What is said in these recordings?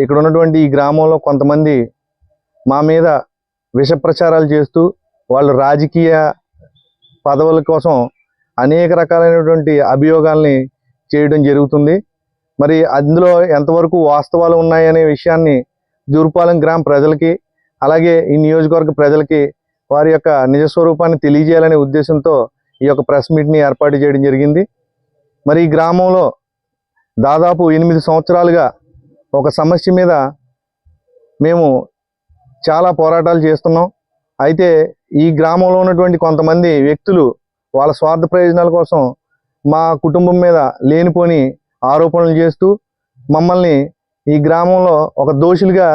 ఇక్కడ ఉన్నటువంటి ఈ గ్రామంలో కొంతమంది మా మీద విష ప్రచారాలు చేస్తూ వాళ్ళు రాజకీయ పదవుల కోసం అనేక రకాలైనటువంటి అభియోగాల్ని చేయడం జరుగుతుంది. మరి అందులో ఎంతవరకు వాస్తవాలు ఉన్నాయనే విషయాన్ని జూరుపాలెం గ్రామ ప్రజలకి అలాగే ఈ నియోజకవర్గ ప్రజలకి వారి యొక్క నిజస్వరూపాన్ని తెలియజేయాలనే ఉద్దేశంతో ఈ యొక్క ప్రెస్ మీట్ని ఏర్పాటు చేయడం జరిగింది. మరి ఈ గ్రామంలో దాదాపు 8 సంవత్సరాలుగా ఒక సమస్య మీద మేము చాలా పోరాటాలు చేస్తున్నాం. అయితే ఈ గ్రామంలో ఉన్నటువంటి కొంతమంది వ్యక్తులు వాళ్ళ స్వార్థ ప్రయోజనాల కోసం మా కుటుంబం మీద లేనిపోని ఆరోపణలు చేస్తూ మమ్మల్ని ఈ గ్రామంలో ఒక దోషులుగా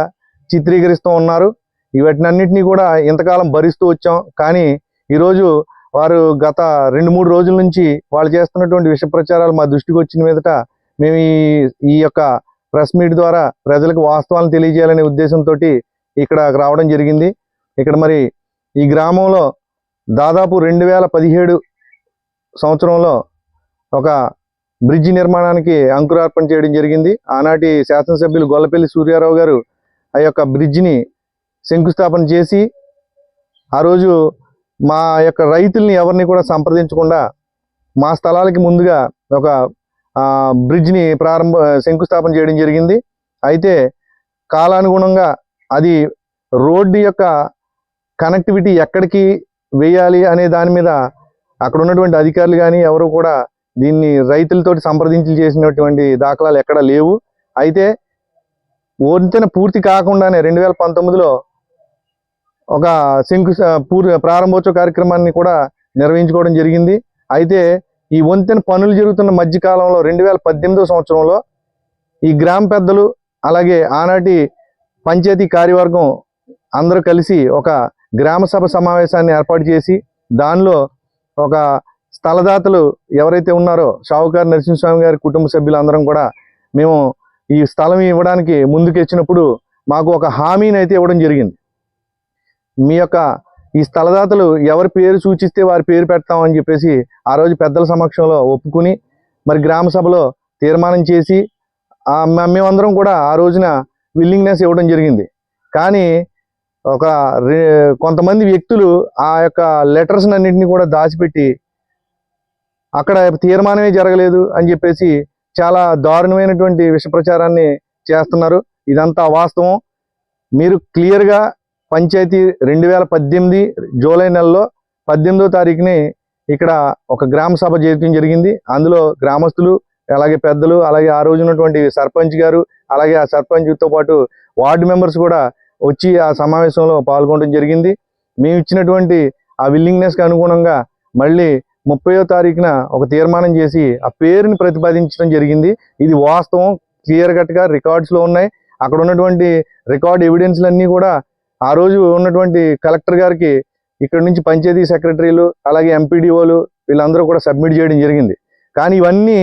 చిత్రీకరిస్తూ ఉన్నారు. వీటినన్నింటినీ కూడా ఇంతకాలం భరిస్తూ వచ్చాం. కానీ ఈరోజు వారు గత 2-3 రోజుల నుంచి వాళ్ళు చేస్తున్నటువంటి విష ప్రచారాలు మా దృష్టికి వచ్చిన మీదట మేము ఈ యొక్క ప్రెస్ మీట్ ద్వారా ప్రజలకు వాస్తవాలను తెలియజేయాలనే ఉద్దేశంతో ఇక్కడ రావడం జరిగింది. ఇక్కడ మరి ఈ గ్రామంలో దాదాపు 2017 సంవత్సరంలో ఒక బ్రిడ్జి నిర్మాణానికి అంకురార్పణ చేయడం జరిగింది. ఆనాటి శాసనసభ్యులు గొల్లపల్లి సూర్యారావు గారు ఆ యొక్క బ్రిడ్జిని శంకుస్థాపన చేసి ఆ రోజు మా యొక్క రైతుల్ని ఎవరిని కూడా సంప్రదించకుండా మా స్థలాలకి ముందుగా ఒక బ్రిడ్జిని శంకుస్థాపన చేయడం జరిగింది. అయితే కాలానుగుణంగా అది రోడ్డు యొక్క కనెక్టివిటీ ఎక్కడికి వేయాలి అనే దాని మీద అక్కడ ఉన్నటువంటి అధికారులు కానీ ఎవరు కూడా దీన్ని రైతులతోటి సంప్రదించి చేసినటువంటి దాఖలాలు ఎక్కడా లేవు. అయితే వంతెన పూర్తి కాకుండానే 2019లో ఒక ప్రారంభోత్సవ కార్యక్రమాన్ని కూడా నిర్వహించుకోవడం జరిగింది. అయితే ఈ వంతెన పనులు జరుగుతున్న మధ్యకాలంలో 2018 సంవత్సరంలో ఈ గ్రామ పెద్దలు అలాగే ఆనాటి పంచాయతీ కార్యవర్గం అందరూ కలిసి ఒక గ్రామ సభ సమావేశాన్ని ఏర్పాటు చేసి దానిలో ఒక స్థలదాతలు ఎవరైతే ఉన్నారో షావుకారు నరసింహస్వామి గారి కుటుంబ సభ్యులందరం కూడా మేము ఈ స్థలం ఇవ్వడానికి ముందుకు వచ్చినప్పుడు మాకు ఒక హామీని అయితే ఇవ్వడం జరిగింది. మీ యొక్క ఈ స్థలదాతలు ఎవరి పేరు సూచిస్తే వారి పేరు పెడతామని చెప్పేసి ఆ రోజు పెద్దల సమక్షంలో ఒప్పుకుని మరి గ్రామ సభలో తీర్మానం చేసి మేమందరం కూడా ఆ రోజున విల్లింగ్నెస్ ఇవ్వడం జరిగింది. కానీ కొంతమంది వ్యక్తులు ఆ యొక్క లెటర్స్ అన్నింటినీ కూడా దాచిపెట్టి అక్కడ తీర్మానమే జరగలేదు అని చెప్పేసి చాలా దారుణమైనటువంటి విష ప్రచారాన్ని చేస్తున్నారు. ఇదంతా అవాస్తవం. మీరు క్లియర్గా పంచాయతీ 2018 జూలై నెలలో 18వ తారీఖుని ఇక్కడ ఒక గ్రామ సభ చేయడం జరిగింది. అందులో గ్రామస్తులు అలాగే పెద్దలు అలాగే ఆ రోజు ఉన్నటువంటి సర్పంచ్ గారు అలాగే ఆ సర్పంచ్తో పాటు వార్డు మెంబర్స్ కూడా వచ్చి ఆ సమావేశంలో పాల్గొనడం జరిగింది. మేము ఇచ్చినటువంటి ఆ విల్లింగ్నెస్కి అనుగుణంగా మళ్ళీ 30వ తారీఖున ఒక తీర్మానం చేసి ఆ పేరుని ప్రతిపాదించడం జరిగింది. ఇది వాస్తవం, క్లియర్ కట్గా రికార్డ్స్లో ఉన్నాయి. అక్కడ ఉన్నటువంటి రికార్డ్ ఎవిడెన్స్లన్నీ కూడా ఆ రోజు ఉన్నటువంటి కలెక్టర్ గారికి ఇక్కడ నుంచి పంచాయతీ సెక్రటరీలు అలాగే ఎంపీడీఓలు వీళ్ళందరూ కూడా సబ్మిట్ చేయడం జరిగింది. కానీ ఇవన్నీ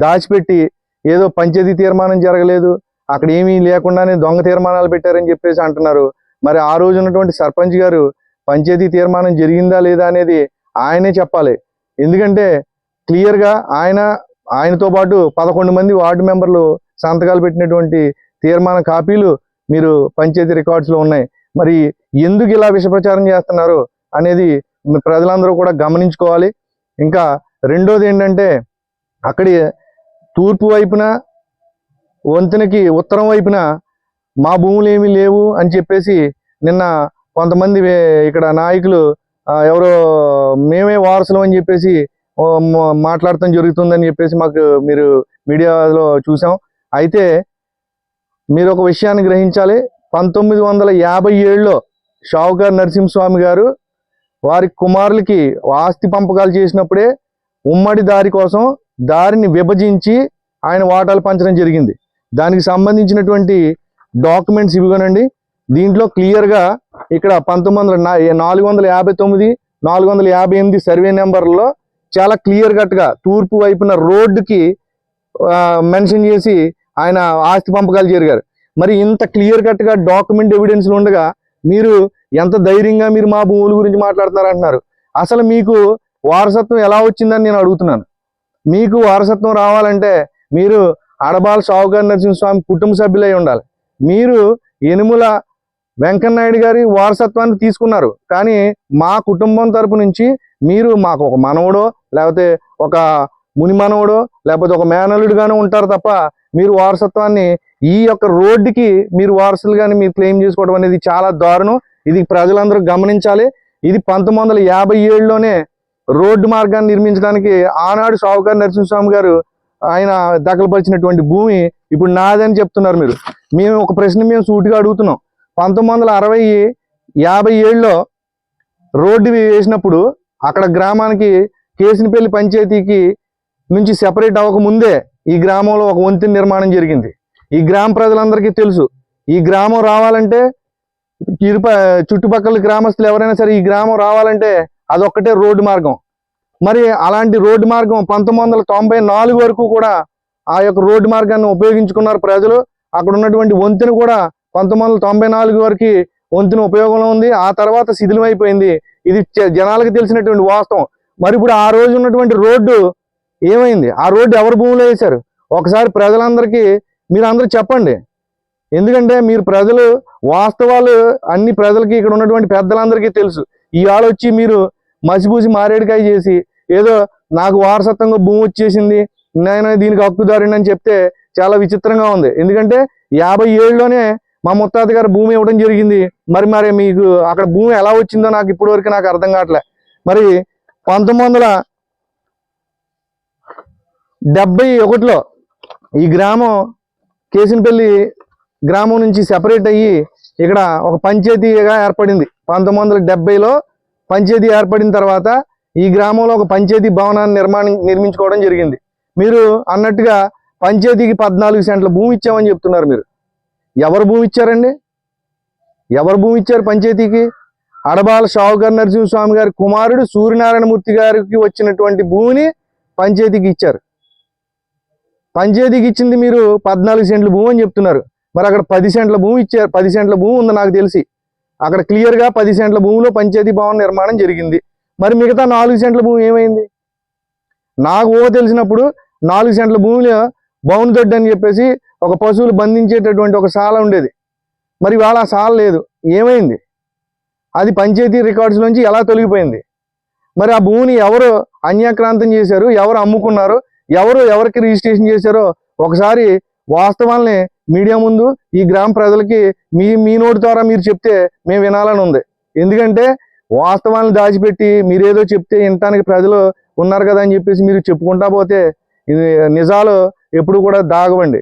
దాచిపెట్టి ఏదో పంచాయతీ తీర్మానం జరగలేదు, అక్కడ ఏమీ లేకుండానే దొంగ తీర్మానాలు పెట్టారని చెప్పేసి అంటున్నారు. మరి ఆ రోజు ఉన్నటువంటి సర్పంచ్ గారు పంచాయతీ తీర్మానం జరిగిందా లేదా అనేది ఆయనే చెప్పాలి. ఎందుకంటే క్లియర్గా ఆయనతో పాటు 11 మంది వార్డు మెంబర్లు సంతకాలు పెట్టినటువంటి తీర్మాన కాపీలు మీరు పంచాయతీ రికార్డ్స్లో ఉన్నాయి. మరి ఎందుకు ఇలా విష ప్రచారం చేస్తున్నారు అనేది ప్రజలందరూ కూడా గమనించుకోవాలి. ఇంకా రెండోది ఏంటంటే అక్కడి తూర్పు వైపున వంతెనకి ఉత్తరం వైపున మా భూములు ఏమీ లేవు అని చెప్పేసి నిన్న కొంతమంది ఇక్కడ నాయకులు ఎవరో మేమే వారసులం అని చెప్పేసి మాట్లాడటం జరుగుతుందని చెప్పేసి మీరు మీడియాలో చూసాం. అయితే మీరు ఒక విషయాన్ని గ్రహించాలి. 1957లో షావుకారు నరసింహస్వామి గారు వారి కుమారులకి ఆస్తి పంపకాలు చేసినప్పుడే ఉమ్మడి దారి కోసం దారిని విభజించి ఆయన వాటాలు పంచడం జరిగింది. దానికి సంబంధించినటువంటి డాక్యుమెంట్స్ ఇవిగోనండి. దీంట్లో క్లియర్గా ఇక్కడ 459, 458 సర్వే నెంబర్లో చాలా క్లియర్ కట్గా తూర్పు వైపున రోడ్డుకి మెన్షన్ చేసి ఆయన ఆస్తి పంపకాలు జరిగారు. మరి ఇంత క్లియర్ కట్గా డాక్యుమెంట్ ఎవిడెన్స్లు ఉండగా మీరు ఎంత ధైర్యంగా మీరు మా భూముల గురించి మాట్లాడుతున్నారు అంటున్నారు. అసలు మీకు వారసత్వం ఎలా వచ్చిందని నేను అడుగుతున్నాను. మీకు వారసత్వం రావాలంటే మీరు అడబాల షావుకారు నరసింహస్వామి కుటుంబ సభ్యులై ఉండాలి. మీరు యనుమల వెంకయ్యనాయుడు గారి వారసత్వాన్ని తీసుకున్నారు, కానీ మా కుటుంబం తరపు నుంచి మీరు మాకు ఒక మనవడో లేకపోతే ఒక ముని మనవడో లేకపోతే ఒక మేనల్లుడుగానో ఉంటారు తప్ప మీరు వారసత్వాన్ని ఈ యొక్క రోడ్డుకి మీరు వారసులుగాని మీరు క్లెయిమ్ చేసుకోవడం అనేది చాలా దారుణం. ఇది ప్రజలందరూ గమనించాలి. ఇది 1957లోనే రోడ్డు మార్గాన్ని నిర్మించడానికి ఆనాడు షావుకారు నరసింహస్వామి గారు ఆయన దఖలుపరిచినటువంటి భూమి ఇప్పుడు నాదని చెప్తున్నారు మీరు. మేము ఒక ప్రశ్న మేము సూటిగా అడుగుతున్నాం. 1957లో రోడ్డు వేసినప్పుడు అక్కడ గ్రామానికి కేసినపల్లి పంచాయతీకి నుంచి సెపరేట్ అవ్వకముందే ఈ గ్రామంలో ఒక వంతెన నిర్మాణం జరిగింది. ఈ గ్రామ ప్రజలందరికీ తెలుసు. ఈ గ్రామం రావాలంటే చుట్టుపక్కల గ్రామస్తులు ఎవరైనా సరే ఈ గ్రామం రావాలంటే అదొక్కటే రోడ్డు మార్గం. మరి అలాంటి రోడ్డు మార్గం 1994 వరకు కూడా ఆ యొక్క రోడ్డు మార్గాన్ని ఉపయోగించుకున్నారు ప్రజలు. అక్కడ ఉన్నటువంటి వంతెన కూడా 1994 వరకు వంతెన ఉపయోగంలో ఉంది. ఆ తర్వాత శిథిలమైపోయింది. ఇది జనాలకు తెలిసినటువంటి వాస్తవం. మరి ఇప్పుడు ఆ రోజు ఉన్నటువంటి రోడ్డు ఏమైంది? ఆ రోడ్డు ఎవరి భూమిలో వేశారు? ఒకసారి ప్రజలందరికీ మీరు అందరూ చెప్పండి. ఎందుకంటే మీరు ప్రజలు వాస్తవాలు అన్ని ప్రజలకి ఇక్కడ ఉన్నటువంటి పెద్దలందరికీ తెలుసు. ఇవాళ వచ్చి మీరు మసిపూసి మారేడుకాయ చేసి ఏదో నాకు వారసత్వంగా భూమి వచ్చేసింది, నేను దీనికి హక్కుదారుని అని చెప్తే చాలా విచిత్రంగా ఉంది. ఎందుకంటే 57లోనే మా ముత్తాత గారు భూమి ఇవ్వడం జరిగింది. మరి మీకు అక్కడ భూమి ఎలా వచ్చిందో నాకు ఇప్పటివరకు నాకు అర్థం కావట్లే. మరి 1971లో ఈ గ్రామం కేసినపల్లి గ్రామం నుంచి సెపరేట్ అయ్యి ఇక్కడ ఒక పంచాయతీగా ఏర్పడింది. 1970లో పంచాయతీ ఏర్పడిన తర్వాత ఈ గ్రామంలో ఒక పంచాయతీ భవనాన్ని నిర్మించుకోవడం జరిగింది. మీరు అన్నట్టుగా పంచాయతీకి 14 సెంట్ల భూమి ఇచ్చామని చెప్తున్నారు. మీరు ఎవరు భూమి ఇచ్చారండి? ఎవరు భూమి ఇచ్చారు పంచాయతీకి? అడబాల షావుకారు నరసింహస్వామి గారి కుమారుడు సూర్యనారాయణమూర్తి గారికి వచ్చినటువంటి భూమిని పంచాయతీకి ఇచ్చారు. పంచాయతీకి ఇచ్చింది మీరు 14 సెంట్ల భూమి అని చెప్తున్నారు. మరి అక్కడ 10 సెంట్ల భూమి ఇచ్చారు. 10 సెంట్ల భూమి ఉంది నాకు తెలిసి. అక్కడ క్లియర్గా 10 సెంట్ల భూమిలో పంచాయతీ భవన నిర్మాణం జరిగింది. మరి మిగతా 4 సెంట్ల భూమి ఏమైంది? నాకు తెలిసినప్పుడు 4 సెంట్ల భూమిలో బౌన్ దొడ్డి అని చెప్పేసి ఒక పశువులు బంధించేటటువంటి ఒక శాల ఉండేది. మరి ఇవాళ ఆ శాల లేదు. ఏమైంది? అది పంచాయతీ రికార్డ్స్ నుంచి ఎలా తొలగిపోయింది? మరి ఆ భూమిని ఎవరు అన్యాక్రాంతం చేశారు? ఎవరు అమ్ముకున్నారు? ఎవరికి రిజిస్ట్రేషన్ చేశారో ఒకసారి వాస్తవాల్ని మీడియా ముందు ఈ గ్రామ ప్రజలకి మీ నోటి ద్వారా మీరు చెప్తే మేము వినాలని ఉంది. ఎందుకంటే వాస్తవాలను దాచిపెట్టి మీరేదో చెప్తే వినటానికి ప్రజలు ఉన్నారు కదా అని చెప్పేసి మీరు చెప్పుకుంటా పోతే ఇది నిజాలు ఎప్పుడు కూడా దాగవండి.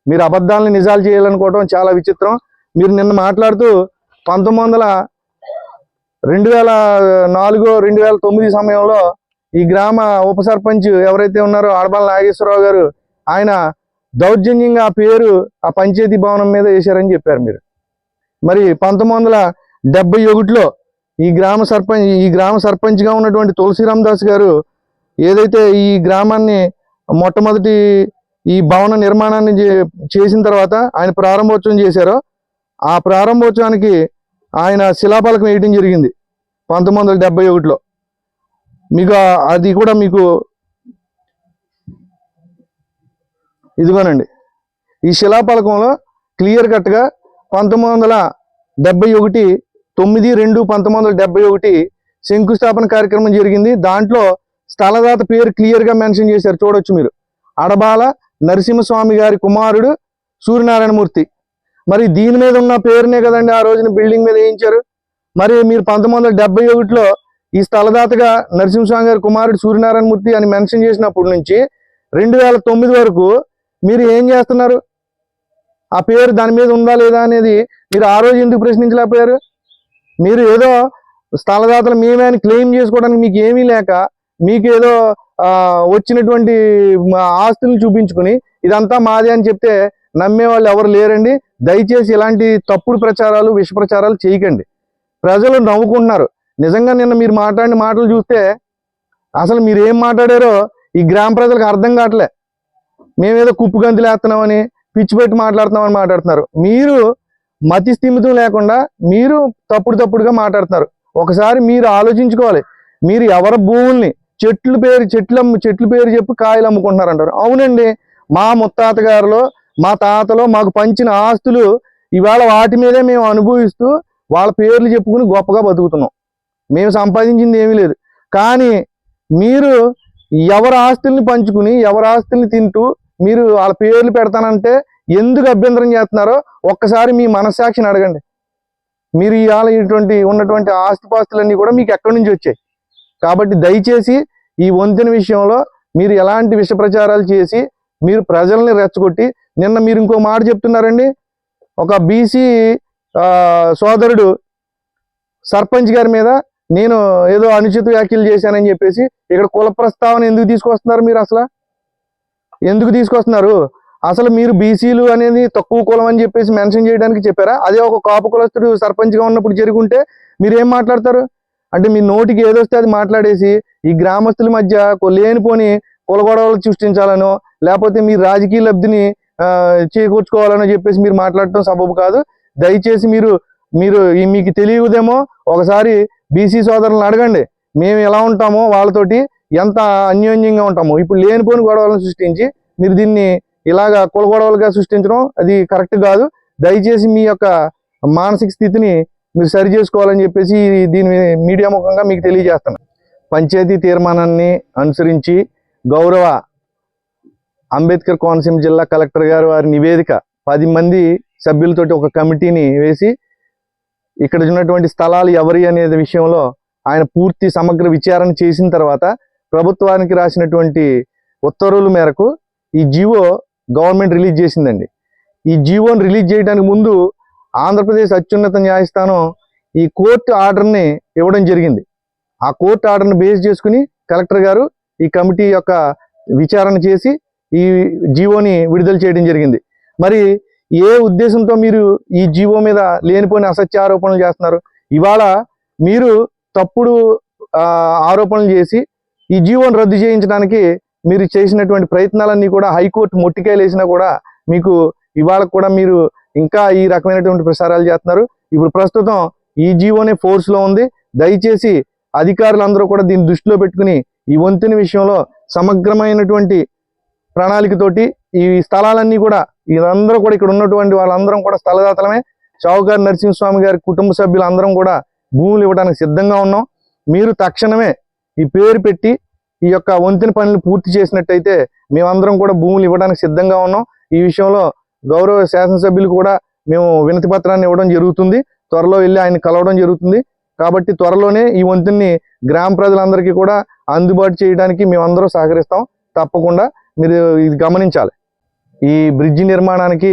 మీరు అబద్ధాలని నిజాలు చేయాలనుకోవడం చాలా విచిత్రం. మీరు నిన్న మాట్లాడుతూ 2009 సమయంలో ఈ గ్రామ ఉప సర్పంచ్ ఎవరైతే ఉన్నారో అడబాల నాగేశ్వరరావు గారు ఆయన దౌర్జన్యంగా ఆ పేరు ఆ పంచాయతీ భవనం మీద వేశారని చెప్పారు మీరు. మరి 1971లో ఈ గ్రామ సర్పంచ్గా ఉన్నటువంటి తులసిరామ్ దాస్ గారు ఏదైతే ఈ గ్రామాన్ని మొట్టమొదటి ఈ భవన నిర్మాణాన్ని చేసిన తర్వాత ఆయన ప్రారంభోత్సవం చేశారో ఆ ప్రారంభోత్సవానికి ఆయన శిలాఫలకం వేయడం జరిగింది 1971లో. మీకు అది కూడా మీకు ఇదిగోనండి. ఈ శిలాఫలకంలో క్లియర్ కట్గా 9/2/1971 శంకుస్థాపన కార్యక్రమం జరిగింది. దాంట్లో స్థలదాత పేరు క్లియర్గా మెన్షన్ చేశారు. చూడొచ్చు మీరు. అడబాల నరసింహస్వామి గారి కుమారుడు సూర్యనారాయణమూర్తి. మరి దీని మీద ఉన్న పేరునే కదండి ఆ రోజున బిల్డింగ్ మీద వేయించారు. మరి మీరు 1971లో ఈ స్థలదాతగా నరసింహస్వామి గారి కుమారుడు సూర్యనారాయణమూర్తి అని మెన్షన్ చేసినప్పటి నుంచి 2009 వరకు మీరు ఏం చేస్తున్నారు? ఆ పేరు దాని మీద ఉందా లేదా అనేది మీరు ఆ రోజు ఎందుకు ప్రశ్నించలేకపోయారు? మీరు ఏదో స్థలదాతలు మేమే అని క్లెయిమ్ చేసుకోవడానికి మీకు ఏమీ లేక మీకు ఏదో వచ్చినటువంటి ఆస్తులను చూపించుకుని ఇదంతా మాదే అని చెప్తే నమ్మే వాళ్ళు ఎవరు లేరండి. దయచేసి ఇలాంటి తప్పుడు ప్రచారాలు విష ప్రచారాలు చేయకండి. ప్రజలు నవ్వుకుంటున్నారు. నిజంగా నిన్న మీరు మాట్లాడిన మాటలు చూస్తే అసలు మీరు ఏం మాట్లాడారో ఈ గ్రామ ప్రజలకు అర్థం కావట్లే. మేమేదో కుప్పు గంతులు వేస్తున్నామని పిచ్చి పెట్టి మాట్లాడుతున్నామని మాట్లాడుతున్నారు. మీరు మతి స్థిమితం లేకుండా మీరు తప్పుడుగా మాట్లాడుతున్నారు. ఒకసారి మీరు ఆలోచించుకోవాలి. మీరు ఎవరి భూముల్ని చెట్ల పేరు చెప్పి కాయలు అమ్ముకుంటున్నారు అంటారు. అవునండి, మా ముత్తాత గారిలో మా తాతలో మాకు పంచిన ఆస్తులు ఇవాళ వాటి మీదే మేము అనుభవిస్తూ వాళ్ళ పేర్లు చెప్పుకుని గొప్పగా బతుకుతున్నాం. మేము సంపాదించింది ఏమీ లేదు. కానీ మీరు ఎవరి ఆస్తుల్ని పంచుకుని ఎవరి ఆస్తుల్ని తింటూ మీరు వాళ్ళ పేర్లు పెడతానంటే ఎందుకు అభ్యంతరం చేస్తున్నారో ఒక్కసారి మీ మనస్సాక్షిని అడగండి. మీరు ఇవాళ ఇటువంటి ఉన్నటువంటి ఆస్తిపాస్తులన్నీ కూడా మీకు ఎక్కడి నుంచి వచ్చాయి? కాబట్టి దయచేసి ఈ వంతెన విషయంలో మీరు ఎలాంటి విష ప్రచారాలు చేసి మీరు ప్రజల్ని రెచ్చగొట్టి, నిన్న మీరు ఇంకో మాట చెప్తున్నారండి, ఒక బీసీ సోదరుడు సర్పంచ్ గారి మీద నేను ఏదో అనుచిత వ్యాఖ్యలు చేశానని చెప్పేసి ఇక్కడ కుల ప్రస్తావన ఎందుకు తీసుకొస్తున్నారు? మీరు అసలు ఎందుకు తీసుకొస్తున్నారు? అసలు మీరు బీసీలు అనేది తక్కువ కులం అని చెప్పేసి మెన్షన్ చేయడానికి చెప్పారా? అదే ఒక కాపు కులస్తుడు సర్పంచ్గా ఉన్నప్పుడు జరుగుంటే మీరు ఏం మాట్లాడతారు? అంటే మీ నోటికి ఏదొస్తే అది మాట్లాడేసి ఈ గ్రామస్తుల మధ్య లేనిపోని కుల గొడవలు సృష్టించాలనో లేకపోతే మీ రాజకీయ లబ్ధిని చేకూర్చుకోవాలనో చెప్పేసి మీరు మాట్లాడటం సబబు కాదు. దయచేసి మీరు మీకు తెలియదేమో, ఒకసారి బీసీ సోదరులను అడగండి, మేము ఎలా ఉంటామో వాళ్ళతోటి ఎంత అన్యోన్యంగా ఉంటామో. ఇప్పుడు లేనిపోని గొడవలను సృష్టించి మీరు దీన్ని ఇలాగా కుల గొడవలుగా సృష్టించడం అది కరెక్ట్ కాదు. దయచేసి మీ యొక్క మానసిక స్థితిని మీరు సరి చేసుకోవాలని చెప్పేసి దీని మీడియా ముఖంగా మీకు తెలియజేస్తున్నాను. పంచాయతీ తీర్మానాన్ని అనుసరించి గౌరవ అంబేద్కర్ కోనసీమ జిల్లా కలెక్టర్ గారు వారి నివేదిక 10 మంది సభ్యులతోటి ఒక కమిటీని వేసి ఇక్కడ ఉన్నటువంటి స్థలాలు ఎవరి అనేది విషయంలో ఆయన పూర్తి సమగ్ర విచారణ చేసిన తర్వాత ప్రభుత్వానికి రాసినటువంటి ఉత్తర్వుల మేరకు ఈ జీవో గవర్నమెంట్ రిలీజ్ చేసిందండి. ఈ జీవోని రిలీజ్ చేయడానికి ముందు ఆంధ్రప్రదేశ్ అత్యున్నత న్యాయస్థానం ఈ కోర్టు ఆర్డర్ని ఇవ్వడం జరిగింది. ఆ కోర్టు ఆర్డర్ని బేస్ చేసుకుని కలెక్టర్ గారు ఈ కమిటీ యొక్క విచారణ చేసి ఈ జీవోని విడుదల చేయడం జరిగింది. మరి ఏ ఉద్దేశంతో మీరు ఈ జీవో మీద లేనిపోయిన అసత్య ఆరోపణలు చేస్తున్నారు? ఇవాళ మీరు తప్పుడు ఆరోపణలు చేసి ఈ జీవోని రద్దు చేయించడానికి మీరు చేసినటువంటి ప్రయత్నాలన్నీ కూడా హైకోర్టు మొట్టికాయలు వేసినా కూడా మీకు ఇవాళ కూడా మీరు ఇంకా ఈ రకమైనటువంటి ప్రసారాలు చేస్తున్నారు. ఇప్పుడు ప్రస్తుతం ఈ జీవోనే ఫోర్స్లో ఉంది. దయచేసి అధికారులందరూ కూడా దీన్ని దృష్టిలో పెట్టుకుని ఈ వంతెన విషయంలో సమగ్రమైనటువంటి ప్రణాళికతోటి ఈ స్థలాలన్నీ కూడా వీళ్ళందరూ కూడా ఇక్కడ ఉన్నటువంటి వాళ్ళందరం కూడా స్థలదాతలమే. షావుకారు నరసింహస్వామి గారి కుటుంబ సభ్యులందరం కూడా భూములు ఇవ్వడానికి సిద్ధంగా ఉన్నాం. మీరు తక్షణమే ఈ పేరు పెట్టి ఈ యొక్క వంతెన పనులు పూర్తి చేసినట్టయితే మేమందరం కూడా భూములు ఇవ్వడానికి సిద్ధంగా ఉన్నాం. ఈ విషయంలో గౌరవ శాసనసభ్యులు కూడా మేము వినతి పత్రాన్ని ఇవ్వడం జరుగుతుంది. త్వరలో వెళ్ళి ఆయన కలవడం జరుగుతుంది. కాబట్టి త్వరలోనే ఈ వంతెన్ని గ్రామ ప్రజలందరికీ కూడా అందుబాటు చేయడానికి మేమందరం సహకరిస్తాం. తప్పకుండా మీరు ఇది గమనించాలి. ఈ బ్రిడ్జి నిర్మాణానికి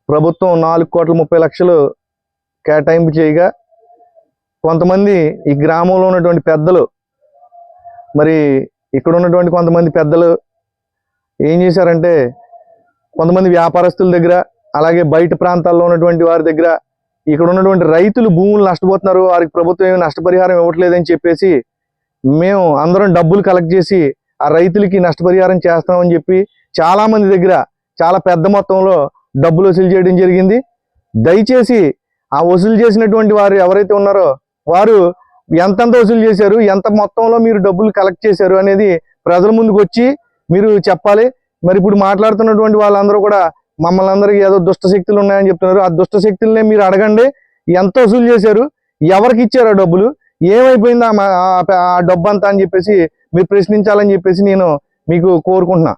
ప్రభుత్వం 4,30,00,000 కేటాయింపు చేయగా కొంతమంది ఈ గ్రామంలో ఉన్నటువంటి పెద్దలు, మరి ఇక్కడ ఉన్నటువంటి కొంతమంది పెద్దలు ఏం చేశారంటే కొంతమంది వ్యాపారస్తుల దగ్గర అలాగే బయట ప్రాంతాల్లో ఉన్నటువంటి వారి దగ్గర ఇక్కడ ఉన్నటువంటి రైతులు భూములు నష్టపోతున్నారు, వారికి ప్రభుత్వం ఏమి నష్టపరిహారం ఇవ్వట్లేదని చెప్పేసి మేము అందరం డబ్బులు కలెక్ట్ చేసి ఆ రైతులకి నష్టపరిహారం చేస్తామని చెప్పి చాలా మంది దగ్గర చాలా పెద్ద మొత్తంలో డబ్బులు వసూలు చేయడం జరిగింది. దయచేసి ఆ వసూలు చేసినటువంటి వారు ఎవరైతే ఉన్నారో వారు ఎంతంత వసూలు చేశారు, ఎంత మొత్తంలో మీరు డబ్బులు కలెక్ట్ చేశారు అనేది ప్రజల ముందుకు వచ్చి మీరు చెప్పాలి. మరి ఇప్పుడు మాట్లాడుతున్నటువంటి వాళ్ళందరూ కూడా మమ్మల్ని అందరికీ ఏదో దుష్ట శక్తులు ఉన్నాయని చెప్తున్నారు. ఆ దుష్ట శక్తులనే మీరు అడగండి, ఎంత వసూలు చేశారు, ఎవరికి ఇచ్చారు ఆ డబ్బులు, ఏమైపోయింది ఆ డబ్బు అంతా అని చెప్పేసి మీరు ప్రశ్నించాలని చెప్పేసి నేను మీకు కోరుకుంటున్నా.